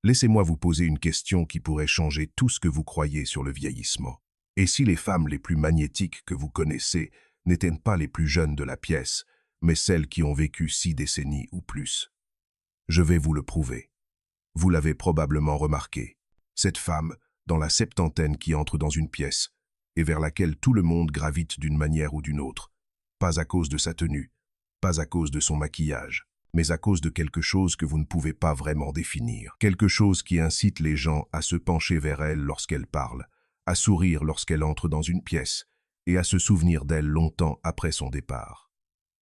Laissez-moi vous poser une question qui pourrait changer tout ce que vous croyez sur le vieillissement. Et si les femmes les plus magnétiques que vous connaissez n'étaient pas les plus jeunes de la pièce, mais celles qui ont vécu 6 décennies ou plus? Je vais vous le prouver. Vous l'avez probablement remarqué. Cette femme, dans la septantaine qui entre dans une pièce, et vers laquelle tout le monde gravite d'une manière ou d'une autre, pas à cause de sa tenue, pas à cause de son maquillage, mais à cause de quelque chose que vous ne pouvez pas vraiment définir. Quelque chose qui incite les gens à se pencher vers elle lorsqu'elle parle, à sourire lorsqu'elle entre dans une pièce, et à se souvenir d'elle longtemps après son départ.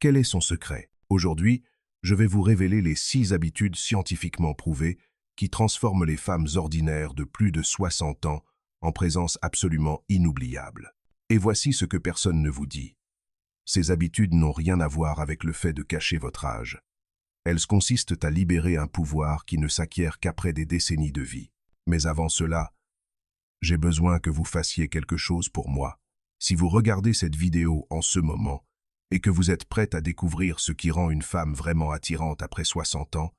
Quel est son secret? Aujourd'hui, je vais vous révéler les 6 habitudes scientifiquement prouvées qui transforment les femmes ordinaires de plus de 60 ans en présence absolument inoubliable. Et voici ce que personne ne vous dit. Ces habitudes n'ont rien à voir avec le fait de cacher votre âge. Elles consistent à libérer un pouvoir qui ne s'acquiert qu'après des décennies de vie. Mais avant cela, j'ai besoin que vous fassiez quelque chose pour moi. Si vous regardez cette vidéo en ce moment et que vous êtes prête à découvrir ce qui rend une femme vraiment attirante après 60 ans,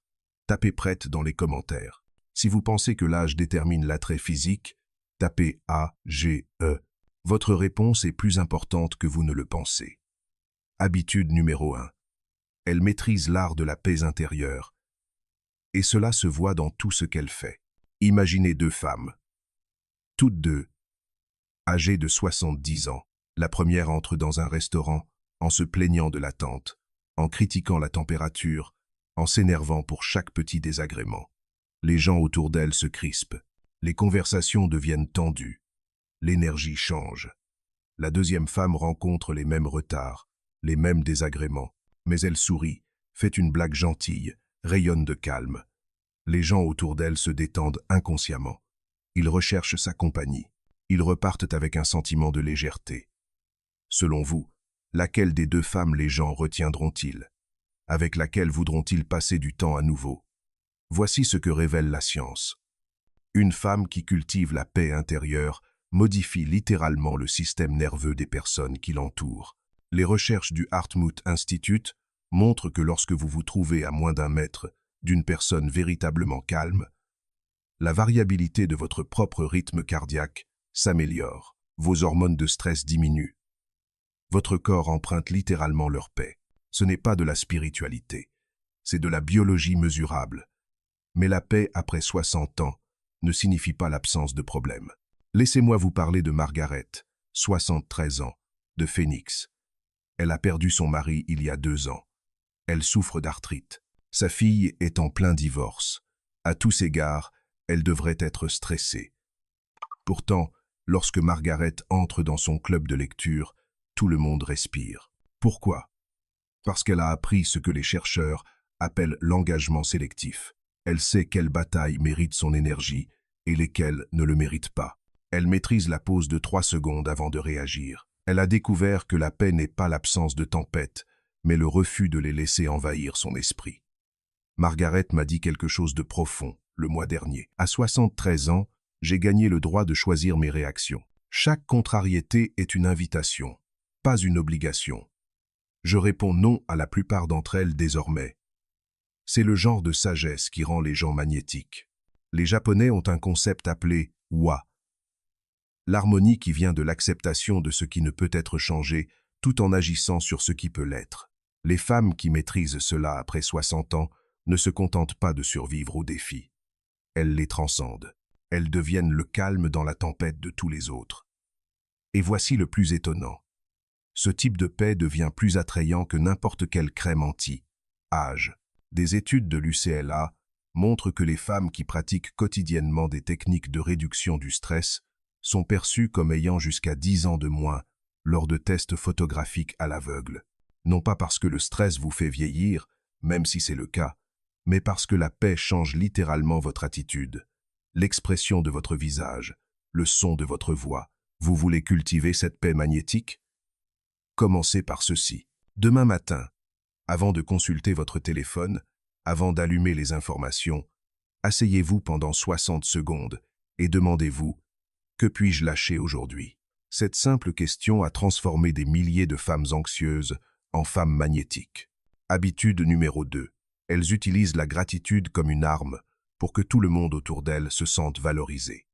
tapez prête dans les commentaires. Si vous pensez que l'âge détermine l'attrait physique, tapez A-G-E. Votre réponse est plus importante que vous ne le pensez. Habitude numéro 1. Elle maîtrise l'art de la paix intérieure. Et cela se voit dans tout ce qu'elle fait. Imaginez 2 femmes. Toutes deux, âgées de 70 ans. La première entre dans un restaurant en se plaignant de l'attente, en critiquant la température, en s'énervant pour chaque petit désagrément. Les gens autour d'elle se crispent. Les conversations deviennent tendues. L'énergie change. La deuxième femme rencontre les mêmes retards, les mêmes désagréments, mais elle sourit, fait une blague gentille, rayonne de calme. Les gens autour d'elle se détendent inconsciemment. Ils recherchent sa compagnie. Ils repartent avec un sentiment de légèreté. Selon vous, laquelle des 2 femmes les gens retiendront-ils? Avec laquelle voudront-ils passer du temps à nouveau? Voici ce que révèle la science. Une femme qui cultive la paix intérieure modifie littéralement le système nerveux des personnes qui l'entourent. Les recherches du Hartmut Institute montrent que lorsque vous vous trouvez à moins d'1 mètre d'une personne véritablement calme, la variabilité de votre propre rythme cardiaque s'améliore, vos hormones de stress diminuent. Votre corps emprunte littéralement leur paix. Ce n'est pas de la spiritualité, c'est de la biologie mesurable. Mais la paix après 60 ans ne signifie pas l'absence de problème. Laissez-moi vous parler de Margaret, 73 ans, de Phoenix. Elle a perdu son mari il y a 2 ans. Elle souffre d'arthrite. Sa fille est en plein divorce. À tous égards, elle devrait être stressée. Pourtant, lorsque Margaret entre dans son club de lecture, tout le monde respire. Pourquoi? Parce qu'elle a appris ce que les chercheurs appellent l'engagement sélectif. Elle sait quelles batailles méritent son énergie et lesquelles ne le méritent pas. Elle maîtrise la pause de 3 secondes avant de réagir. Elle a découvert que la paix n'est pas l'absence de tempête, mais le refus de les laisser envahir son esprit. Margaret m'a dit quelque chose de profond le mois dernier. À 73 ans, j'ai gagné le droit de choisir mes réactions. Chaque contrariété est une invitation, pas une obligation. Je réponds non à la plupart d'entre elles désormais. C'est le genre de sagesse qui rend les gens magnétiques. Les Japonais ont un concept appelé wa. L'harmonie qui vient de l'acceptation de ce qui ne peut être changé tout en agissant sur ce qui peut l'être. Les femmes qui maîtrisent cela après 60 ans ne se contentent pas de survivre aux défis. Elles les transcendent. Elles deviennent le calme dans la tempête de tous les autres. Et voici le plus étonnant. Ce type de paix devient plus attrayant que n'importe quelle crème anti-âge. Des études de l'UCLA montrent que les femmes qui pratiquent quotidiennement des techniques de réduction du stress sont perçues comme ayant jusqu'à 10 ans de moins lors de tests photographiques à l'aveugle. Non pas parce que le stress vous fait vieillir, même si c'est le cas, mais parce que la paix change littéralement votre attitude, l'expression de votre visage, le son de votre voix. Vous voulez cultiver cette paix magnétique? Commencez par ceci. Demain matin, avant de consulter votre téléphone, avant d'allumer les informations, asseyez-vous pendant 60 secondes et demandez-vous « Que puis-je lâcher aujourd'hui ?» Cette simple question a transformé des milliers de femmes anxieuses en femmes magnétiques. Habitude numéro 2. Elles utilisent la gratitude comme une arme pour que tout le monde autour d'elle se sente valorisé.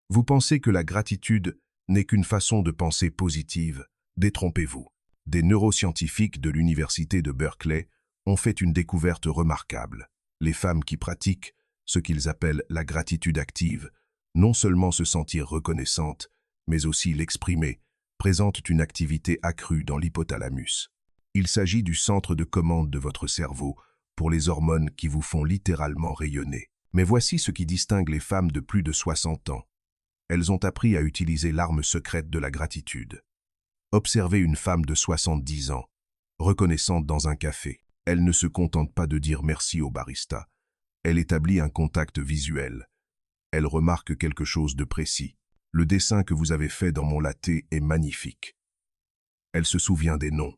Vous pensez que la gratitude n'est qu'une façon de penser positive? Détrompez-vous. Des neuroscientifiques de l'université de Berkeley ont fait une découverte remarquable. Les femmes qui pratiquent ce qu'ils appellent la gratitude active, non seulement se sentir reconnaissantes, mais aussi l'exprimer, présentent une activité accrue dans l'hypothalamus. Il s'agit du centre de commande de votre cerveau pour les hormones qui vous font littéralement rayonner. Mais voici ce qui distingue les femmes de plus de 60 ans. Elles ont appris à utiliser l'arme secrète de la gratitude. Observez une femme de 70 ans, reconnaissante dans un café. Elle ne se contente pas de dire merci au barista. Elle établit un contact visuel. Elle remarque quelque chose de précis. Le dessin que vous avez fait dans mon latte est magnifique. Elle se souvient des noms.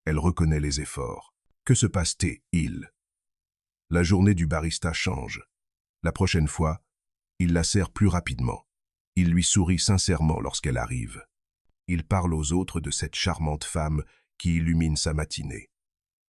Elle reconnaît les efforts. Que se passe-t-il? La journée du barista change. La prochaine fois, il la sert plus rapidement. Il lui sourit sincèrement lorsqu'elle arrive. Il parle aux autres de cette charmante femme qui illumine sa matinée.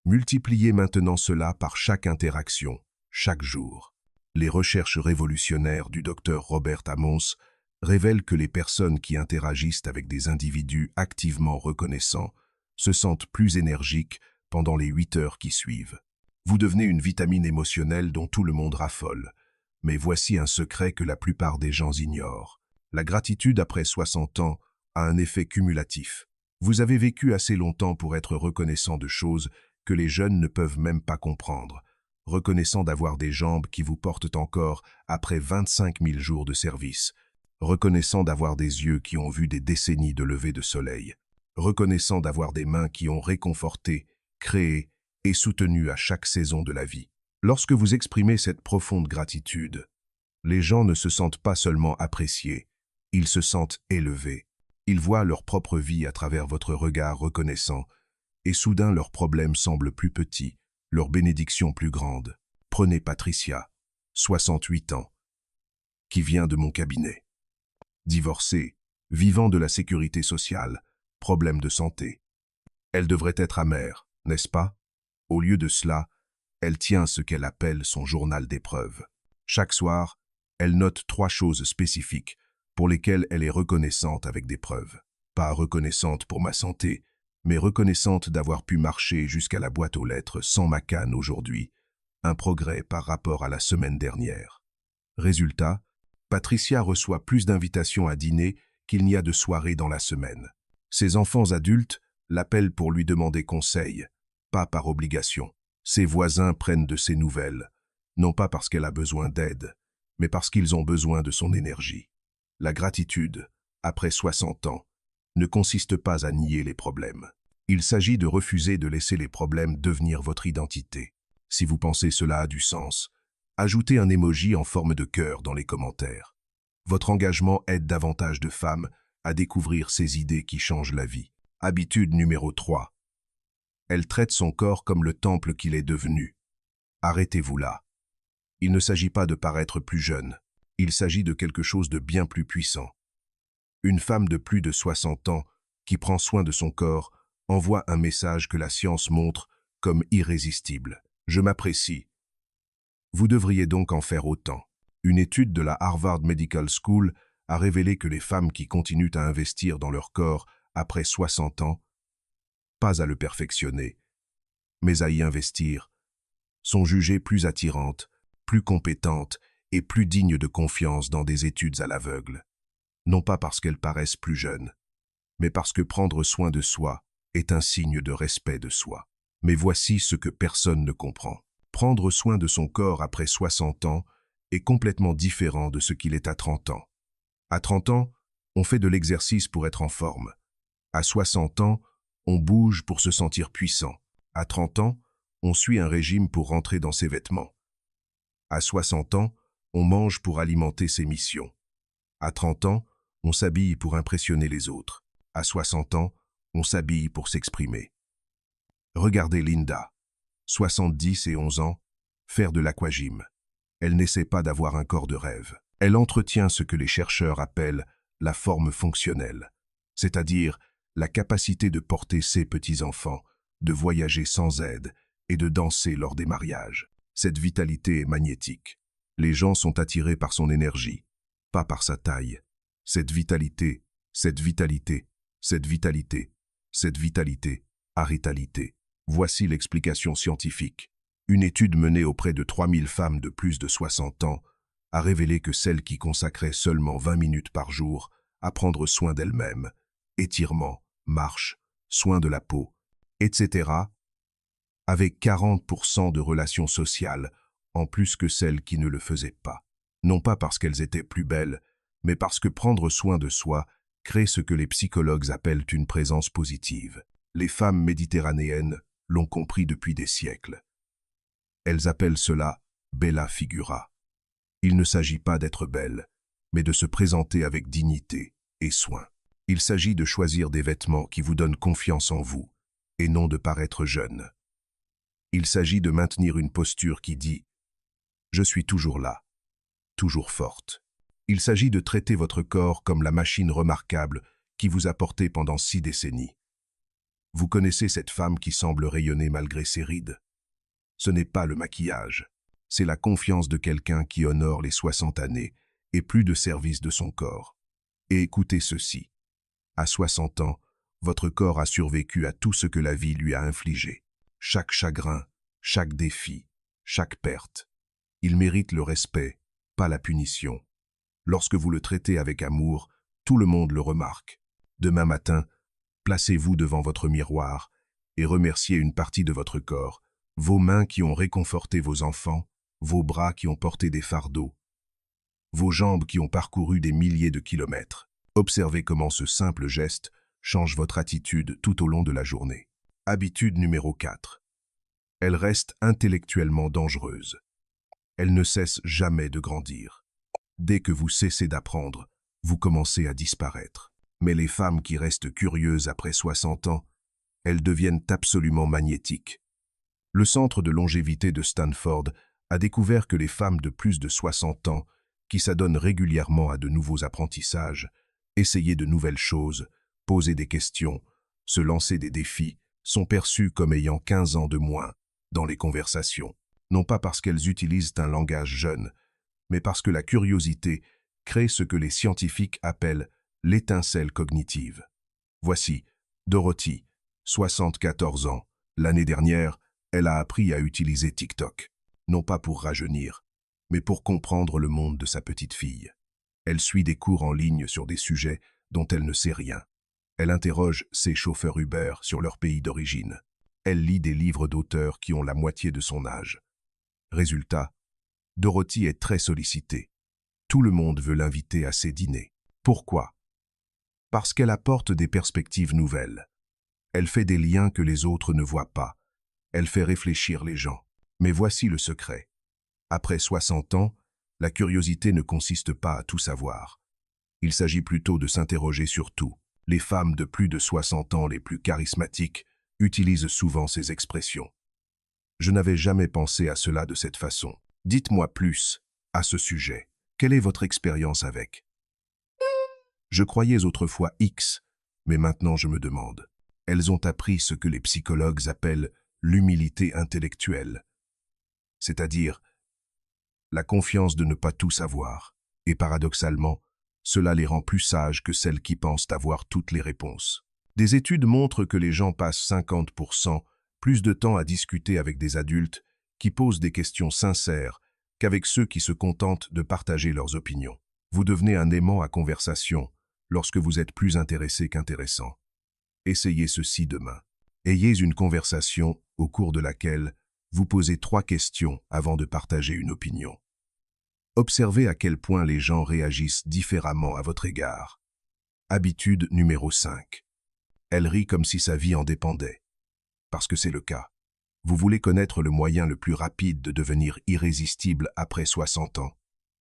Multipliez maintenant cela par chaque interaction, chaque jour. Les recherches révolutionnaires du docteur Robert Amos révèlent que les personnes qui interagissent avec des individus activement reconnaissants se sentent plus énergiques pendant les 8 heures qui suivent. Vous devenez une vitamine émotionnelle dont tout le monde raffole. Mais voici un secret que la plupart des gens ignorent. La gratitude après 60 ans a un effet cumulatif. Vous avez vécu assez longtemps pour être reconnaissant de choses que les jeunes ne peuvent même pas comprendre. Reconnaissant d'avoir des jambes qui vous portent encore après 25 000 jours de service. Reconnaissant d'avoir des yeux qui ont vu des décennies de lever de soleil. Reconnaissant d'avoir des mains qui ont réconforté, créé et soutenu à chaque saison de la vie. Lorsque vous exprimez cette profonde gratitude, les gens ne se sentent pas seulement appréciés, ils se sentent élevés. Ils voient leur propre vie à travers votre regard reconnaissant, et soudain leurs problèmes semblent plus petits, leurs bénédictions plus grandes. Prenez Patricia, 68 ans, qui vient de mon cabinet. Divorcée, vivant de la sécurité sociale, problème de santé. Elle devrait être amère, n'est-ce pas? Au lieu de cela, elle tient ce qu'elle appelle son journal d'épreuves. Chaque soir, elle note 3 choses spécifiques pour lesquelles elle est reconnaissante avec des preuves. Pas reconnaissante pour ma santé, mais reconnaissante d'avoir pu marcher jusqu'à la boîte aux lettres sans ma canne aujourd'hui, un progrès par rapport à la semaine dernière. Résultat, Patricia reçoit plus d'invitations à dîner qu'il n'y a de soirées dans la semaine. Ses enfants adultes l'appellent pour lui demander conseil, pas par obligation. Ses voisins prennent de ses nouvelles, non pas parce qu'elle a besoin d'aide, mais parce qu'ils ont besoin de son énergie. La gratitude, après 60 ans, ne consiste pas à nier les problèmes. Il s'agit de refuser de laisser les problèmes devenir votre identité. Si vous pensez cela a du sens, ajoutez un emoji en forme de cœur dans les commentaires. Votre engagement aide davantage de femmes à découvrir ces idées qui changent la vie. Habitude numéro 3. Elle traite son corps comme le temple qu'il est devenu. Arrêtez-vous là. Il ne s'agit pas de paraître plus jeune. Il s'agit de quelque chose de bien plus puissant. Une femme de plus de 60 ans qui prend soin de son corps envoie un message que la science montre comme irrésistible. Je m'apprécie. Vous devriez donc en faire autant. Une étude de la Harvard Medical School a révélé que les femmes qui continuent à investir dans leur corps après 60 ans, pas à le perfectionner, mais à y investir, sont jugées plus attirantes, plus compétentes et plus dignes de confiance dans des études à l'aveugle. Non pas parce qu'elles paraissent plus jeunes, mais parce que prendre soin de soi est un signe de respect de soi. Mais voici ce que personne ne comprend. Prendre soin de son corps après 60 ans est complètement différent de ce qu'il est à 30 ans. À 30 ans, on fait de l'exercice pour être en forme. À 60 ans, on bouge pour se sentir puissant. À 30 ans, on suit un régime pour rentrer dans ses vêtements. À 60 ans, on mange pour alimenter ses missions. À 30 ans, on s'habille pour impressionner les autres. À 60 ans, on s'habille pour s'exprimer. Regardez Linda, 70 et 11 ans, faire de l'aquagym. Elle n'essaie pas d'avoir un corps de rêve. Elle entretient ce que les chercheurs appellent la forme fonctionnelle, c'est-à-dire la capacité de porter ses petits-enfants, de voyager sans aide et de danser lors des mariages. Cette vitalité est magnétique. Les gens sont attirés par son énergie, pas par sa taille. Cette vitalité, cette vitalité, cette vitalité, cette vitalité, aritalité. Voici l'explication scientifique. Une étude menée auprès de 3000 femmes de plus de 60 ans a révélé que celles qui consacraient seulement 20 minutes par jour à prendre soin d'elles-mêmes, étirements, marche, soins de la peau, etc., avaient 40% de relations sociales en plus que celles qui ne le faisaient pas. Non pas parce qu'elles étaient plus belles, mais parce que prendre soin de soi crée ce que les psychologues appellent une présence positive. Les femmes méditerranéennes l'ont compris depuis des siècles. Elles appellent cela bella figura. Il ne s'agit pas d'être belle, mais de se présenter avec dignité et soin. Il s'agit de choisir des vêtements qui vous donnent confiance en vous, et non de paraître jeune. Il s'agit de maintenir une posture qui dit « Je suis toujours là, toujours forte ». Il s'agit de traiter votre corps comme la machine remarquable qui vous a porté pendant 6 décennies. Vous connaissez cette femme qui semble rayonner malgré ses rides. Ce n'est pas le maquillage, c'est la confiance de quelqu'un qui honore les 60 années et plus de service de son corps. Et écoutez ceci. À 60 ans, votre corps a survécu à tout ce que la vie lui a infligé. Chaque chagrin, chaque défi, chaque perte. Il mérite le respect, pas la punition. Lorsque vous le traitez avec amour, tout le monde le remarque. Demain matin, placez-vous devant votre miroir et remerciez une partie de votre corps, vos mains qui ont réconforté vos enfants, vos bras qui ont porté des fardeaux, vos jambes qui ont parcouru des milliers de kilomètres. Observez comment ce simple geste change votre attitude tout au long de la journée. Habitude numéro 4. Elle reste intellectuellement dangereuse. Elle ne cesse jamais de grandir. Dès que vous cessez d'apprendre, vous commencez à disparaître. Mais les femmes qui restent curieuses après 60 ans, elles deviennent absolument magnétiques. Le centre de longévité de Stanford a découvert que les femmes de plus de 60 ans, qui s'adonnent régulièrement à de nouveaux apprentissages, essayer de nouvelles choses, poser des questions, se lancer des défis, sont perçues comme ayant 15 ans de moins dans les conversations. Non pas parce qu'elles utilisent un langage jeune, mais parce que la curiosité crée ce que les scientifiques appellent l'étincelle cognitive. Voici Dorothy, 74 ans. L'année dernière, elle a appris à utiliser TikTok, non pas pour rajeunir, mais pour comprendre le monde de sa petite fille. Elle suit des cours en ligne sur des sujets dont elle ne sait rien. Elle interroge ses chauffeurs Uber sur leur pays d'origine. Elle lit des livres d'auteurs qui ont la moitié de son âge. Résultat, Dorothy est très sollicitée. Tout le monde veut l'inviter à ses dîners. Pourquoi? Parce qu'elle apporte des perspectives nouvelles. Elle fait des liens que les autres ne voient pas. Elle fait réfléchir les gens. Mais voici le secret. Après 60 ans, la curiosité ne consiste pas à tout savoir. Il s'agit plutôt de s'interroger sur tout. Les femmes de plus de 60 ans les plus charismatiques utilisent souvent ces expressions. Je n'avais jamais pensé à cela de cette façon. Dites-moi plus à ce sujet. Quelle est votre expérience avec? Je croyais autrefois X, mais maintenant je me demande. Elles ont appris ce que les psychologues appellent l'humilité intellectuelle, c'est-à-dire la confiance de ne pas tout savoir. Et paradoxalement, cela les rend plus sages que celles qui pensent avoir toutes les réponses. Des études montrent que les gens passent 50% plus de temps à discuter avec des adultes qui posent des questions sincères qu'avec ceux qui se contentent de partager leurs opinions. Vous devenez un aimant à conversation lorsque vous êtes plus intéressé qu'intéressant. Essayez ceci demain. Ayez une conversation au cours de laquelle vous posez 3 questions avant de partager une opinion. Observez à quel point les gens réagissent différemment à votre égard. Habitude numéro 5. Elle rit comme si sa vie en dépendait. Parce que c'est le cas. Vous voulez connaître le moyen le plus rapide de devenir irrésistible après 60 ans.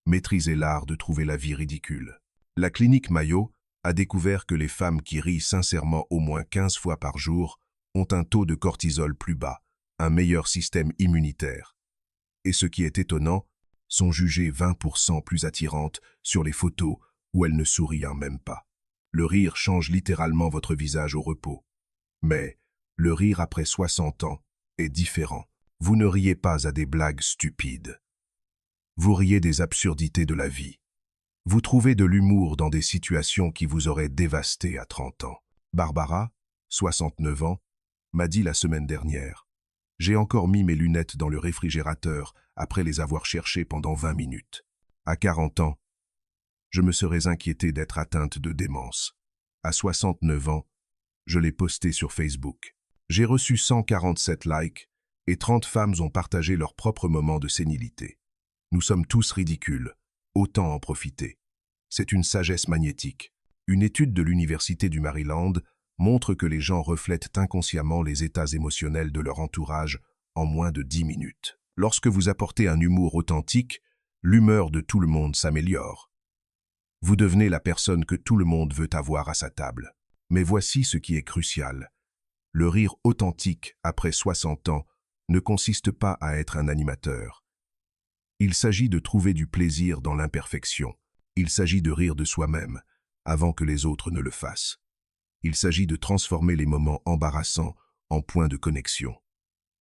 Maîtrisez l'art de trouver la vie ridicule. La clinique Mayo a découvert que les femmes qui rient sincèrement au moins 15 fois par jour ont un taux de cortisol plus bas, un meilleur système immunitaire. Et ce qui est étonnant, sont jugées 20% plus attirantes sur les photos où elles ne sourient même pas. Le rire change littéralement votre visage au repos. Mais le rire après 60 ans est différent. Vous ne riez pas à des blagues stupides. Vous riez des absurdités de la vie. Vous trouvez de l'humour dans des situations qui vous auraient dévasté à 30 ans. Barbara, 69 ans, m'a dit la semaine dernière. J'ai encore mis mes lunettes dans le réfrigérateur après les avoir cherchées pendant 20 minutes. À 40 ans, je me serais inquiété d'être atteinte de démence. À 69 ans, je l'ai posté sur Facebook. J'ai reçu 147 likes et 30 femmes ont partagé leur propre moment de sénilité. Nous sommes tous ridicules, autant en profiter. C'est une sagesse magnétique. Une étude de l'Université du Maryland montre que les gens reflètent inconsciemment les états émotionnels de leur entourage en moins de 10 minutes. Lorsque vous apportez un humour authentique, l'humeur de tout le monde s'améliore. Vous devenez la personne que tout le monde veut avoir à sa table. Mais voici ce qui est crucial. Le rire authentique après 60 ans ne consiste pas à être un animateur. Il s'agit de trouver du plaisir dans l'imperfection. Il s'agit de rire de soi-même, avant que les autres ne le fassent. Il s'agit de transformer les moments embarrassants en points de connexion.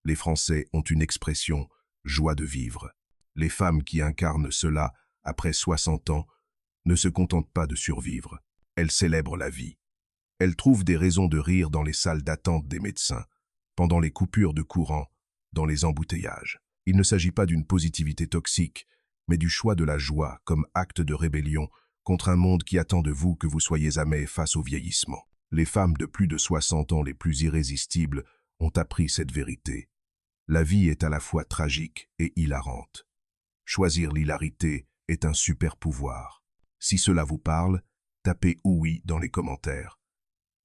Les Français ont une expression « joie de vivre ». Les femmes qui incarnent cela après 60 ans ne se contentent pas de survivre. Elles célèbrent la vie. Elles trouvent des raisons de rire dans les salles d'attente des médecins, pendant les coupures de courant, dans les embouteillages. Il ne s'agit pas d'une positivité toxique, mais du choix de la joie comme acte de rébellion contre un monde qui attend de vous que vous soyez amer face au vieillissement. Les femmes de plus de 60 ans les plus irrésistibles ont appris cette vérité. La vie est à la fois tragique et hilarante. Choisir l'hilarité est un super pouvoir. Si cela vous parle, tapez « oui » dans les commentaires.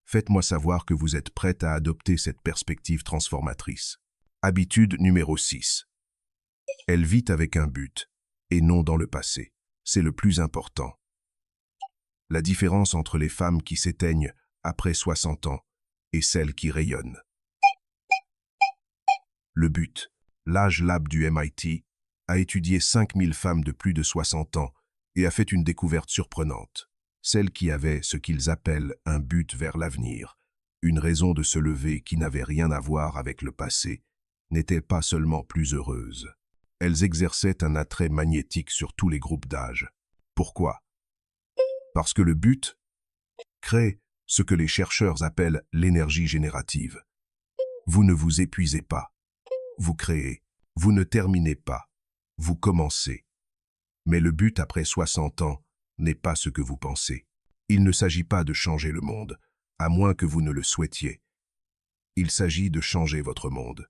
Faites-moi savoir que vous êtes prête à adopter cette perspective transformatrice. Habitude numéro 6. Elle vit avec un but, et non dans le passé. C'est le plus important. La différence entre les femmes qui s'éteignent après 60 ans et celles qui rayonnent. Le but, l'Age Lab du MIT, a étudié 5000 femmes de plus de 60 ans et a fait une découverte surprenante. Celles qui avaient ce qu'ils appellent un but vers l'avenir, une raison de se lever qui n'avait rien à voir avec le passé, n'étaient pas seulement plus heureuses. Elles exerçaient un attrait magnétique sur tous les groupes d'âge. Pourquoi? Parce que le but crée ce que les chercheurs appellent l'énergie générative. Vous ne vous épuisez pas. Vous créez. Vous ne terminez pas. Vous commencez. Mais le but après 60 ans n'est pas ce que vous pensez. Il ne s'agit pas de changer le monde, à moins que vous ne le souhaitiez. Il s'agit de changer votre monde.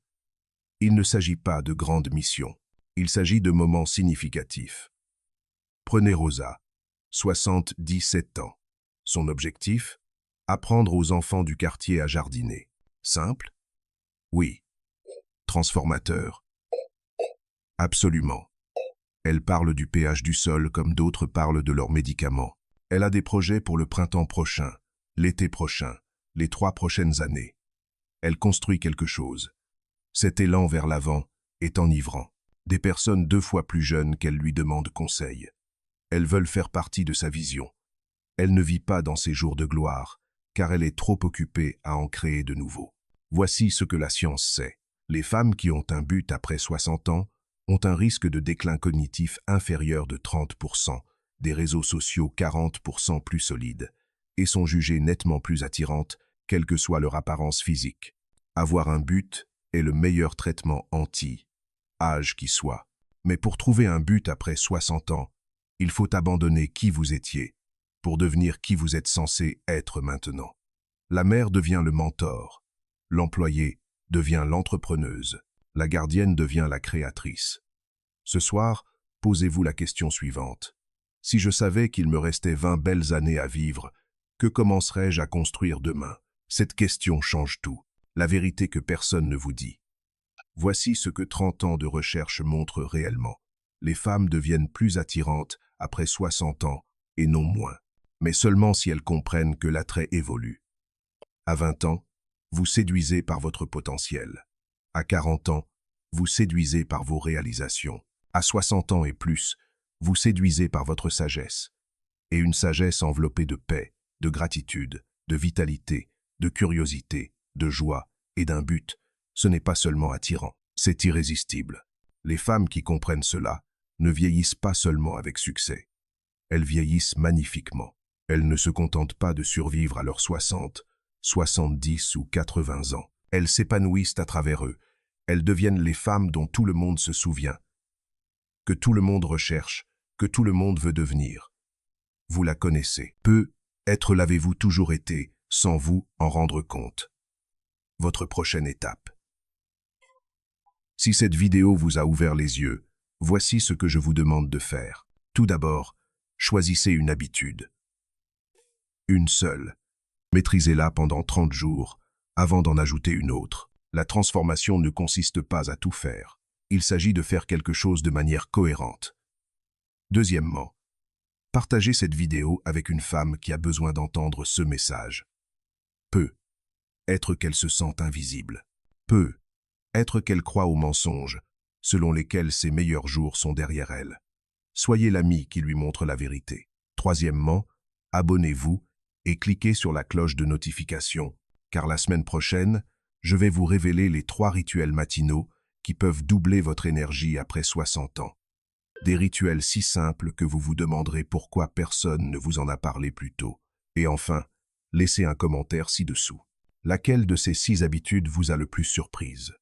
Il ne s'agit pas de grandes missions. Il s'agit de moments significatifs. Prenez Rosa, 77 ans. Son objectif? Apprendre aux enfants du quartier à jardiner. Simple? Oui. Transformateur? Absolument. Elle parle du pH du sol comme d'autres parlent de leurs médicaments. Elle a des projets pour le printemps prochain, l'été prochain, les 3 prochaines années. Elle construit quelque chose. Cet élan vers l'avant est enivrant. Des personnes 2 fois plus jeunes qu'elle lui demandent conseil. Elles veulent faire partie de sa vision. Elle ne vit pas dans ses jours de gloire, car elle est trop occupée à en créer de nouveaux. Voici ce que la science sait. Les femmes qui ont un but après 60 ans ont un risque de déclin cognitif inférieur de 30%, des réseaux sociaux 40% plus solides, et sont jugées nettement plus attirantes, quelle que soit leur apparence physique. Avoir un but est le meilleur traitement âge qui soit. Mais pour trouver un but après 60 ans, il faut abandonner qui vous étiez, pour devenir qui vous êtes censé être maintenant. La mère devient le mentor, l'employé devient l'entrepreneuse, la gardienne devient la créatrice. Ce soir, posez-vous la question suivante. Si je savais qu'il me restait 20 belles années à vivre, que commencerais-je à construire demain? Cette question change tout, la vérité que personne ne vous dit. Voici ce que 30 ans de recherche montrent réellement. Les femmes deviennent plus attirantes après 60 ans et non moins, mais seulement si elles comprennent que l'attrait évolue. À 20 ans, vous séduisez par votre potentiel. À 40 ans, vous séduisez par vos réalisations. À 60 ans et plus, vous séduisez par votre sagesse. Et une sagesse enveloppée de paix, de gratitude, de vitalité, de curiosité, de joie et d'un but, ce n'est pas seulement attirant, c'est irrésistible. Les femmes qui comprennent cela ne vieillissent pas seulement avec succès. Elles vieillissent magnifiquement. Elles ne se contentent pas de survivre à leurs 60, 70 ou 80 ans. Elles s'épanouissent à travers eux. Elles deviennent les femmes dont tout le monde se souvient, que tout le monde recherche, que tout le monde veut devenir. Vous la connaissez. Peut-être l'avez-vous toujours été, sans vous en rendre compte. Votre prochaine étape. Si cette vidéo vous a ouvert les yeux, voici ce que je vous demande de faire. Tout d'abord, choisissez une habitude. Une seule. Maîtrisez-la pendant 30 jours, avant d'en ajouter une autre. La transformation ne consiste pas à tout faire. Il s'agit de faire quelque chose de manière cohérente. Deuxièmement, partagez cette vidéo avec une femme qui a besoin d'entendre ce message. Peut-être qu'elle se sent invisible. Peut-être qu'elle croit aux mensonges, selon lesquels ses meilleurs jours sont derrière elle. Soyez l'ami qui lui montre la vérité. Troisièmement, abonnez-vous et cliquez sur la cloche de notification, car la semaine prochaine, je vais vous révéler les 3 rituels matinaux qui peuvent doubler votre énergie après 60 ans. Des rituels si simples que vous vous demanderez pourquoi personne ne vous en a parlé plus tôt. Et enfin, laissez un commentaire ci-dessous. Laquelle de ces 6 habitudes vous a le plus surprise?